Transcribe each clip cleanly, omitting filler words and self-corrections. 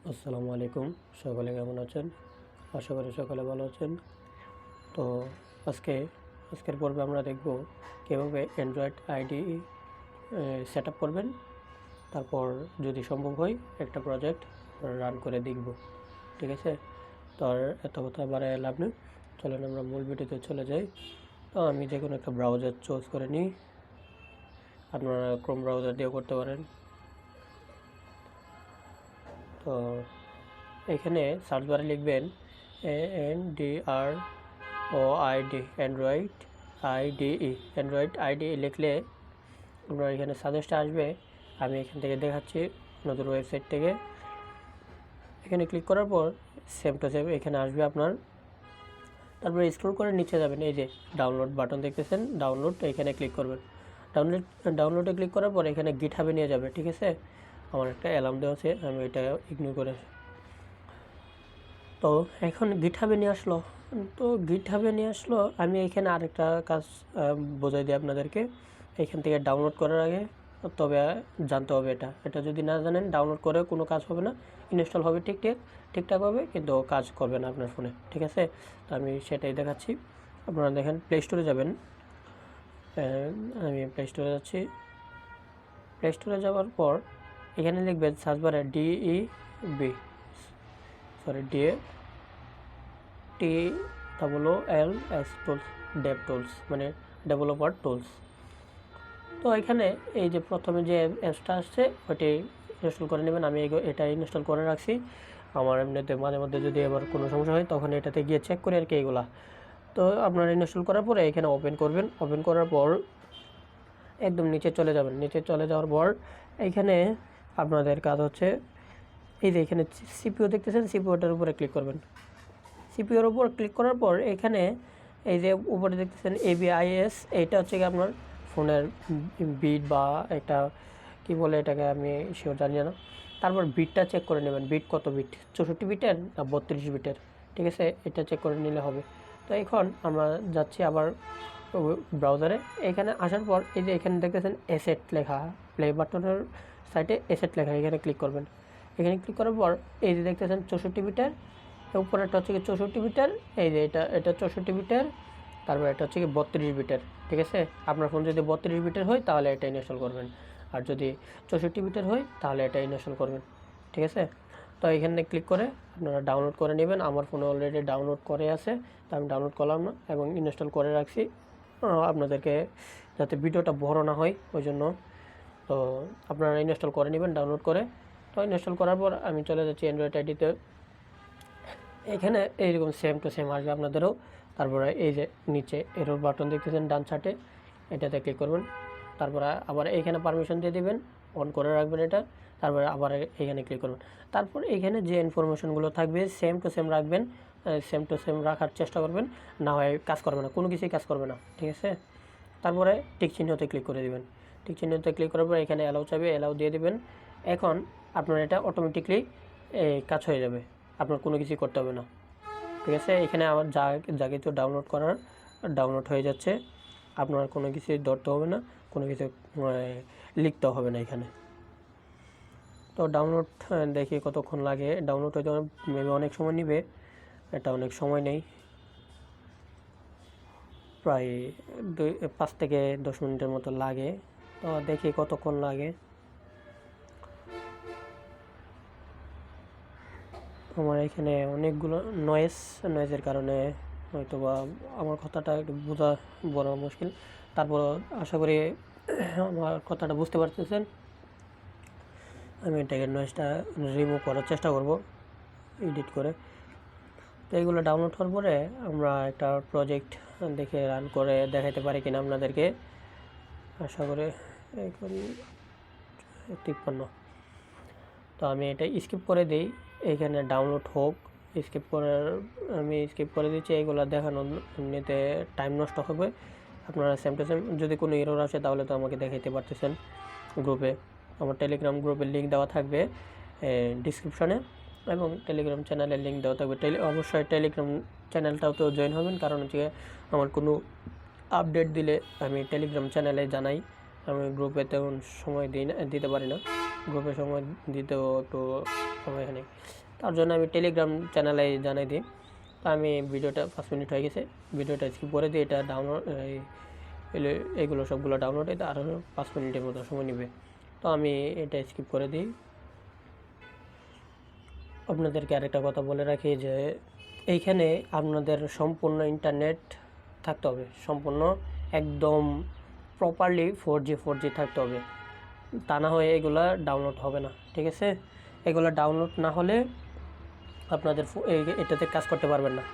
আসসালামু আলাইকুম। সকলে কেমন আছেন? আশা করি সকলে ভালো আছেন। তো আজকের পর্বে আমরা দেখব কীভাবে অ্যান্ড্রয়েড আইডি সেটআপ করবেন। তারপর যদি সম্ভব হয় একটা প্রজেক্ট রান করে দেখব। ঠিক আছে? তো আর এত কথা বাড়ায় লাভ নেই, চলেন আমরা মূল ভিডিওতে চলে যাই। তো আমি যে কোনো একটা ব্রাউজার চুজ করে নিই। আপনারা ক্রোম ব্রাউজার দিয়েও করতে পারেন। তো এখানে সার্চ বারে লিখবেন ANDROID অ্যান্ড্রয়েড আইডিই লিখলে আপনার এখানে সাজেস্ট আসবে। আমি এখান থেকে দেখাচ্ছি নতুন ওয়েবসাইট থেকে। এখানে ক্লিক করার পর সেম টু সেম এখানে আসবে আপনার। তারপরে স্ক্রল করে নিচে যাবেন, এই যে ডাউনলোড বাটন দেখতেছেন, ডাউনলোড, এখানে ক্লিক করবেন। ডাউনলোডে ক্লিক করার পর এখানে গিটহাবে নিয়ে যাবে। ঠিক আছে, আমার একটা অ্যালার্ম দেওয়া আছে, আমি এটা ইগনোর করে। তো এখন গিটহাবে নিয়ে আসলো। আমি এখানে আরেকটা কাজ বোঝাই দিই আপনাদেরকে। এখান থেকে ডাউনলোড করার আগে তবে জানতে হবে, এটা যদি না জানেন ডাউনলোড করে কোনো কাজ হবে না। ইনস্টল হবে ঠিকঠাক হবে, কিন্তু কাজ করবে না আপনার ফোনে। ঠিক আছে, তো আমি সেটাই দেখাচ্ছি। আপনারা দেখেন, প্লে স্টোরে যাবেন। আমি প্লে স্টোরে যাচ্ছি। প্লে স্টোরে যাওয়ার পর এখানে লিখবেন সার্চ বারে DEVTOOLS টুলস, ডেভ টুলস মানে ডেভেলপার টুলস। তো এখানে এই যে প্রথমে যে অ্যাপসটা আসছে ওইটি ইনস্টল করে নেবেন। আমি এটা ইনস্টল করে রাখছি। আমার এমনিতে মাঝে মধ্যে যদি এবার কোনো সমস্যা হয় তখন এটাতে গিয়ে চেক করি আর কি এগুলা। তো আপনারা ইনস্টল করার পরে এখানে ওপেন করবেন। ওপেন করার পর একদম নিচে চলে যাবেন। নিচে চলে যাওয়ার পর এইখানে আপনাদের কাজ হচ্ছে, এই যে এখানে সিপিইউ দেখতেছেন, সিপিইউটার উপরে ক্লিক করবেন। সিপিইউর উপর ক্লিক করার পর এখানে এই যে উপরে দেখতেছেন ABIS, এইটা হচ্ছে কি আপনার ফোনের বিট বা একটা কি বলে এটাকে, আমি শিওর জানি না। তারপর বিটটা চেক করে নেবেন, বিট কত বিট, 64 বিটের না 32 বিটের। ঠিক আছে, এটা চেক করে নিলে হবে। তো এখন আমরা যাচ্ছি আবার ব্রাউজারে। এখানে আসার পর এই যে এখানে দেখতেছেন এসেট লেখা, প্লে বাটনের সাইডে এসেট লেখা, এখানে ক্লিক করবেন। এখানে ক্লিক করার পর এই যে দেখতেছেন 64 বিটের, উপরেরটা হচ্ছে কি 64 বিটের, এই যে এটা 64 বিটের, তারপর এটা হচ্ছে কি 32 বিটের। ঠিক আছে, আপনার ফোন যদি 32 বিটের হয় তাহলে এটা ইনস্টল করবেন, আর যদি 64 বিটের হয় তাহলে এটা ইনস্টল করবেন। ঠিক আছে, তো এখানে ক্লিক করে আপনারা ডাউনলোড করে নেবেন। আমার ফোনে অলরেডি ডাউনলোড করে আছে, তো আমি ডাউনলোড করলাম না এবং ইনস্টল করে রাখছি আপনাদেরকে যাতে ভিডিওটা বড় না হয় ওই জন্য। তো আপনারা ইনস্টল করে নেবেন ডাউনলোড করে। তো ইনস্টল করার পর আমি চলে যাচ্ছি অ্যান্ড্রয়েড আইডিতে। এখানে এইরকম সেম টু সেম আসবে আপনাদেরও। তারপরে এই যে নিচে এরর বাটন দেখতেছেন ডান সাইডে, এটাতে ক্লিক করবেন। তারপরে আবার এইখানে পারমিশন দিয়ে দিবেন, অন করে রাখবেন এটা। তারপরে আবার এইখানে ক্লিক করবেন। তারপর এইখানে যে ইনফরমেশনগুলো থাকবে সেম টু সেম রাখবেন, সেম টু সেম রাখার চেষ্টা করবেন, না হয় কাজ করবে না, কোনো কিছুই কাজ করবে না। ঠিক আছে, তারপরে টিক চিহ্নতে ক্লিক করে দিবেন। টিক চিহ্নতে ক্লিক করার পর এখানে অ্যালাউ চাইবে, অ্যালাউ দিয়ে দিবেন। এখন আপনার এটা অটোমেটিকলি কাজ হয়ে যাবে, আপনার কোনো কিছুই করতে হবে না। ঠিক আছে, এখানে আমার যা কিছু ডাউনলোড করার ডাউনলোড হয়ে যাচ্ছে, আপনার কোনো কিছুই ধরতে হবে না, কোনো কিছু লিখতে হবে না এখানে। তো ডাউনলোড দেখি কতক্ষণ লাগে, ডাউনলোড হয়তো মেবি অনেক সময় নেবে, এটা অনেক সময় নেই, প্রায় 5 থেকে 10 মিনিটের মতো লাগে। তো দেখি কতক্ষণ লাগে। আমার এখানে অনেকগুলো নয়েজের কারণে হয়তো বা আমার কথাটা একটু বোঝা বড় মুশকিল। তারপর আশা করি আমার কথাটা বুঝতে পারতেছেন। আমি এটাকে নয়েজটা রিমুভ করার চেষ্টা করব এডিট করে। তো এইগুলো ডাউনলোড হওয়ার পরে আমরা একটা প্রজেক্ট দেখে রান করে দেখাতে পারি কিনা আপনাদেরকে। আশা করে এখন 53। তো আমি এটা স্কিপ করে দিই, এখানে ডাউনলোড হোক, আমি স্কিপ করে দিচ্ছি। এইগুলো দেখানো এমনিতে টাইম নষ্ট হবে। আপনারা সেম টু সেম যদি কোনো এরর আসে তাহলে তো আমাকে দেখাইতে পারতেছেন গ্রুপে। আমার টেলিগ্রাম গ্রুপের লিঙ্ক দেওয়া থাকবে ডিসক্রিপশনে, এবং টেলিগ্রাম চ্যানেলের লিঙ্ক দেওয়া থাকবে। অবশ্যই টেলিগ্রাম চ্যানেলটাও তো জয়েন হবেন, কারণ হচ্ছে আমার কোনো আপডেট দিলে আমি টেলিগ্রাম চ্যানেলে জানাই, আমি গ্রুপে তেমন সময় দিতে পারি না। গ্রুপে সময় দিতেও একটু সময় নেই, তার জন্য আমি টেলিগ্রাম চ্যানেলে জানাই দিই। তো আমি ভিডিওটা 5 মিনিট হয়ে গেছে, ভিডিওটা স্কিপ করে দিই। এটা ডাউনলোড এগুলো সবগুলো ডাউনলোড হইতে আরও 5 মিনিটের মতো সময় নেবে। তো আমি এটা স্কিপ করে দিই। আপনাদেরকে আরেকটা কথা বলে রাখি যে এইখানে আপনাদের সম্পূর্ণ ইন্টারনেট থাকতে হবে, সম্পূর্ণ একদম প্রপারলি 4G থাকতে হবে, তা না হয়ে এগুলা ডাউনলোড হবে না। ঠিক আছে, এগুলো ডাউনলোড না হলে আপনাদের এটাতে কাজ করতে পারবেন না।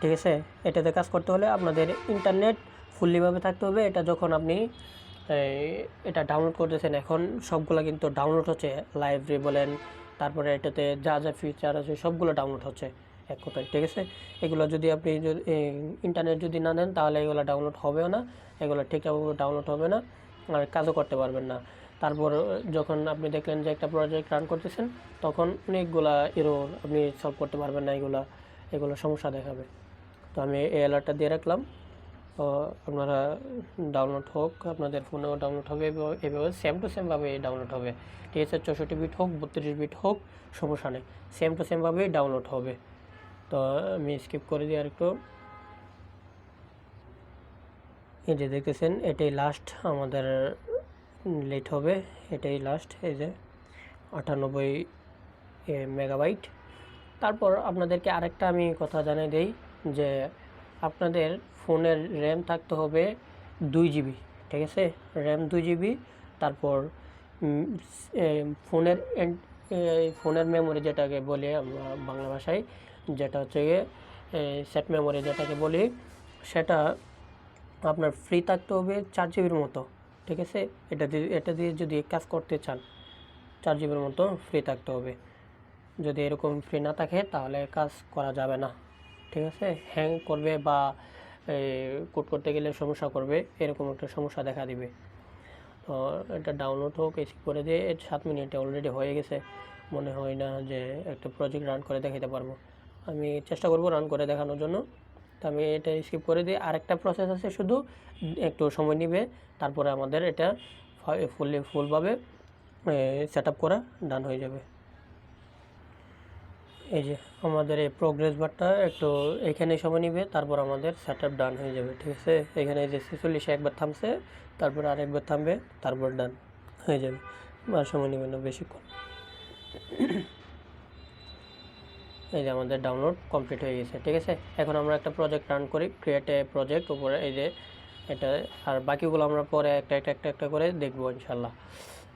ঠিক আছে, এটাতে কাজ করতে হলে আপনাদের ইন্টারনেট ফুললিভাবে থাকতে হবে। এটা যখন আপনি এটা ডাউনলোড করতেছেন, এখন সবগুলো কিন্তু ডাউনলোড হচ্ছে, লাইব্রেরি বলেন, তারপরে এটাতে যা যা ফিচার আছে সবগুলো ডাউনলোড হচ্ছে এক কথায়। ঠিক আছে, এগুলো যদি আপনি ইন্টারনেট যদি না দেন তাহলে এগুলো ডাউনলোড হবেও না, এগুলো ঠিকঠাকভাবে ডাউনলোড হবে না, আর কাজও করতে পারবেন না। তারপর যখন আপনি দেখলেন যে একটা প্রজেক্ট রান করতেছেন, তখন অনেকগুলা এরর আপনি সলভ করতে পারবেন না, এগুলো সমস্যা দেখাবে। তো আমি এই অ্যালার্টটা দিয়ে রাখলাম। তো আপনারা ডাউনলোড হোক, আপনাদের ফোনেও ডাউনলোড হবে, এভাবে সেম টু সেমভাবে ডাউনলোড হবে। ঠিক আছে, 64 বিট হোক 32 বিট হোক সমস্যা নেই, সেম টু সেমভাবেই ডাউনলোড হবে। তো আমি স্কিপ করে দিই আরেকটু। এই যে দেখতেছেন এটাই লাস্ট আমাদের লেট হবে, এটাই লাস্ট। এই যে 98 মেগাবাইট। তারপর আপনাদেরকে আরেকটা আমি কথা জানিয়ে দেই যে আপনাদের ফোনের র্যাম থাকতে হবে 2 GB। ঠিক আছে, র্যাম 2 GB। তারপর ফোনের মেমোরি যেটাকে বলি আমরা বাংলা ভাষায়, যেটা হচ্ছে গিয়ে সেট মেমোরি যেটাকে বলি, সেটা আপনার ফ্রি থাকতে হবে 4 GB মতো। ঠিক আছে, এটা দিয়ে যদি কাজ করতে চান 4 GB মতো ফ্রি থাকতে হবে। যদি এরকম ফ্রি না থাকে তাহলে কাজ করা যাবে না। ঠিক আছে, হ্যাং করবে বা কোড করতে গেলে সমস্যা করবে, এরকম একটা সমস্যা দেখা দিবে। তো এটা ডাউনলোড হোক, স্কিপ করে দিয়ে 7 মিনিটে অলরেডি হয়ে গেছে। মনে হয় না যে একটা প্রজেক্ট রান করে দেখাতে পারবো, আমি চেষ্টা করব রান করে দেখানোর জন্য। তো আমি এটা স্কিপ করে দিই। আরেকটা প্রসেস আছে, শুধু একটু সময় নেবে, তারপরে আমাদের এটা ফুলভাবে সেট আপ করা ডান হয়ে যাবে। এই যে আমাদের এই প্রোগ্রেস বারটা একটু এখানে সময় নেবে, তারপর আমাদের সেট আপ ডান হয়ে যাবে। ঠিক আছে, এখানে যে 46 একবার থামছে, তারপর আরেকবার থামবে, তারপর ডান হয়ে যাবে, আর সময় নেবে না বেশিক্ষণ। এই যে আমাদের ডাউনলোড কমপ্লিট হয়ে গেছে। ঠিক আছে, এখন আমরা একটা প্রজেক্ট রান করি, ক্রিয়েট এ প্রজেক্ট উপরে। এই যে এটা, আর বাকিগুলো আমরা পরে একটা করে দেখবো ইনশাল্লাহ।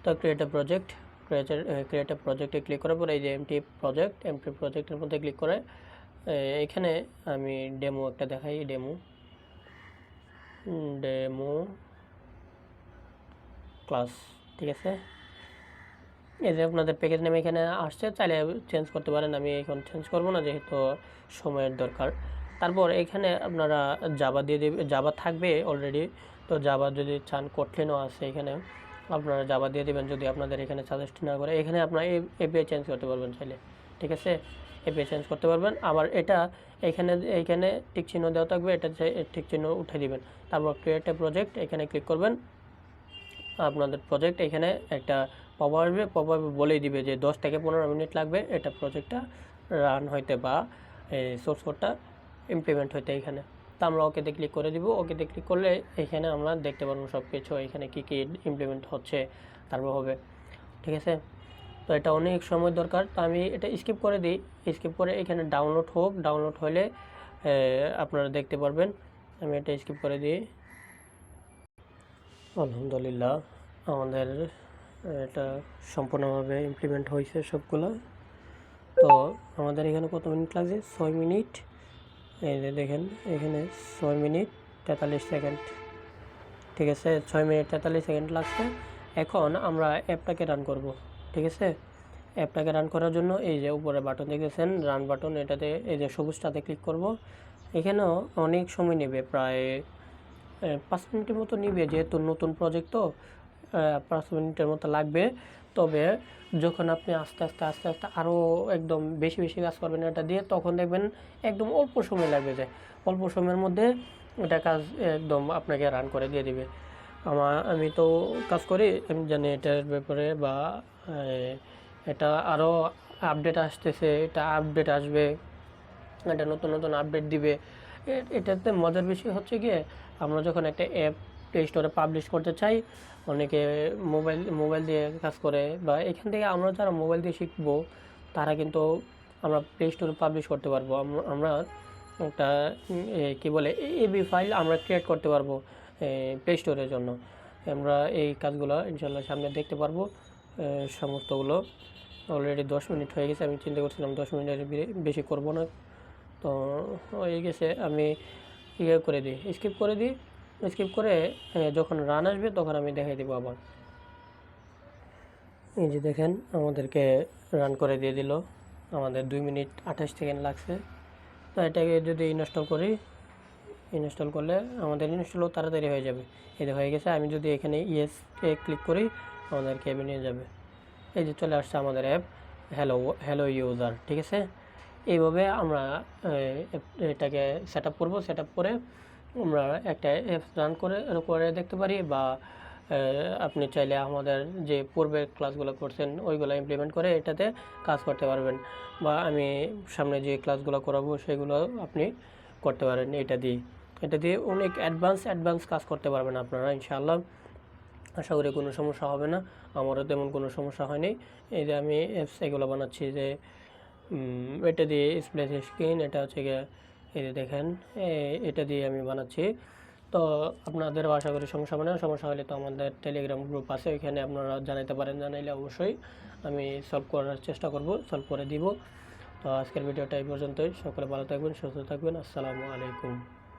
তো ক্রিয়েট এ প্রজেক্টে ক্লিক করার পরে এই যে এমটি প্রজেক্টের মধ্যে ক্লিক করে এখানে আমি ডেমো একটা দেখাই, ডেমো ক্লাস। ঠিক আছে, এই যে আপনাদের প্যাকেজ নেম এখানে আসছে, চাইলে চেঞ্জ করতে পারেন, আমি এখন চেঞ্জ করব না যেহেতু সময়ের দরকার। তারপর এখানে আপনারা জাভা দিয়ে দেবে, জাভা থাকবে অলরেডি। তো জাভা যদি চান, কোটলিনও আছে এখানে, আপনারা জাভা দিয়ে দেবেন যদি আপনাদের এখানে সাজেস্ট না করে। এখানে আপনারা এপিআই চেঞ্জ করতে পারবেন চাইলে। ঠিক আছে, এপিআই চেঞ্জ করতে পারবেন। আবার এটা এইখানে টিক চিহ্ন দেওয়া থাকবে, এটা টিক চিহ্ন উঠে দিবেন। তারপর ক্রিয়েট এ প্রজেক্ট এখানে ক্লিক করবেন। আপনাদের প্রজেক্ট এখানে একটা পপ আসবে, বলেই দিবে যে 10 থেকে 15 মিনিট লাগবে এটা প্রজেক্টটা রান হইতে বা সোর্স কোডটা ইমপ্লিমেন্ট হইতে এখানে। তো আমরা ওকেতে ক্লিক করে দিব। ওকেতে ক্লিক করলে এখানে আমরা দেখতে পারবো সব কিছু, এখানে কী কী ইমপ্লিমেন্ট হচ্ছে তারপর হবে। ঠিক আছে, তো এটা অনেক সময় দরকার, তো আমি এটা স্কিপ করে দিই। স্কিপ করে এখানে ডাউনলোড হোক, ডাউনলোড হলে আপনারা দেখতে পারবেন। আমি এটা স্কিপ করে দিই। আলহামদুলিল্লাহ আমাদের এটা সম্পূর্ণভাবে ইমপ্লিমেন্ট হয়েছে সবগুলো। তো আমাদের এখানে কত মিনিট লাগছে? 6 মিনিট। এই যে দেখেন এখানে 6 মিনিট 43 সেকেন্ড। ঠিক আছে, 6 মিনিট 43 সেকেন্ড লাগছে। এখন আমরা অ্যাপটাকে রান করব। ঠিক আছে, অ্যাপটাকে রান করার জন্য এই যে উপরে বাটন দেখেছেন, রান বাটন, এটাতে এই যে সবুজটাতে ক্লিক করব। এখানেও অনেক সময় নেবে, প্রায় 5 মিনিটের মতো নিবে, যেহেতু নতুন প্রজেক্ট তো 5 মিনিটের মতো লাগবে। তবে যখন আপনি আস্তে আস্তে আরও একদম বেশি কাজ করবেন এটা দিয়ে, তখন দেখবেন একদম অল্প সময় লাগবে, যে অল্প সময়ের মধ্যে এটা কাজ একদম আপনাকে রান করে দিয়ে দিবে। আমি তো কাজ করি, আমি জানি এটার ব্যাপারে, বা এটা আরও আপডেট আসতেছে, এটা আপডেট আসবে, এটা নতুন নতুন আপডেট দিবে। এটাতে মজার বিষয় হচ্ছে গিয়ে, আমরা যখন একটা অ্যাপ প্লে স্টোরে পাবলিশ করতে চাই, অনেকে মোবাইল দিয়ে কাজ করে, বা এখান থেকে আমরা যারা মোবাইল দিয়ে শিখবো তারা কিন্তু আমরা প্লে স্টোরে পাবলিশ করতে পারবো। আমরা একটা কি বলে এবি ফাইল আমরা ক্রিয়েট করতে পারবো প্লে স্টোরের জন্য। আমরা এই কাজগুলো ইনশাল্লাহ সামনে দেখতে পারবো সমস্তগুলো। অলরেডি 10 মিনিট হয়ে গেছে, আমি চিন্তা করছিলাম 10 মিনিটের বেশি করব না, তো হয়ে গেছে। আমি করে দিই, স্কিপ করে দিই। স্কিপ করে যখন রান আসবে তখন আমি দেখাই দেবো আবার। এই যে দেখেন আমাদেরকে রান করে দিয়ে দিল, আমাদের 2 মিনিট 28 সেকেন্ড লাগছে। তো এটাকে যদি ইনস্টল করি, ইনস্টল করলে আমাদের ইনস্টলও তাড়াতাড়ি হয়ে যাবে। এটা হয়ে গেছে। আমি যদি এখানে ইয়েসে ক্লিক করি, আমাদের অ্যাপে নিয়ে যাবে। এই যে চলে আসছে আমাদের অ্যাপ, হ্যালো ইউজার, ঠিক আছে। এইভাবে আমরা এটাকে সেট আপ করবো। সেট আপ করে আমরা একটা অ্যাপস রান করে দেখতে পারি, বা আপনি চাইলে আমাদের যে পূর্বের ক্লাসগুলো করছেন ওইগুলো ইমপ্লিমেন্ট করে এটাতে কাজ করতে পারবেন, বা আমি সামনে যে ক্লাসগুলো করাবো সেগুলো আপনি করতে পারেন এটা দিয়ে অনেক অ্যাডভান্স কাজ করতে পারবেন আপনারা ইনশাআল্লাহ। আশা করি কোনো সমস্যা হবে না, আমারও তেমন কোনো সমস্যা হয়নি। এই যে আমি অ্যাপস এগুলো বানাচ্ছি, যে এটা দিয়ে স্প্লেশ স্ক্রিন, এটা হচ্ছে গিয়ে এই যে দেখেন এটা দিয়ে আমি বানাচ্ছি। তো আপনাদেরও আশা করি সমস্যা হবে না। সমস্যা হলে তো আমাদের টেলিগ্রাম গ্রুপ আছে, ওইখানে আপনারা জানাইতে পারেন, জানাইলে অবশ্যই আমি সলভ করার চেষ্টা করব, সলভ করে দিব। তো আজকের ভিডিওটা এই পর্যন্তই। সকলে ভালো থাকবেন, সুস্থ থাকবেন। আসসালামু আলাইকুম।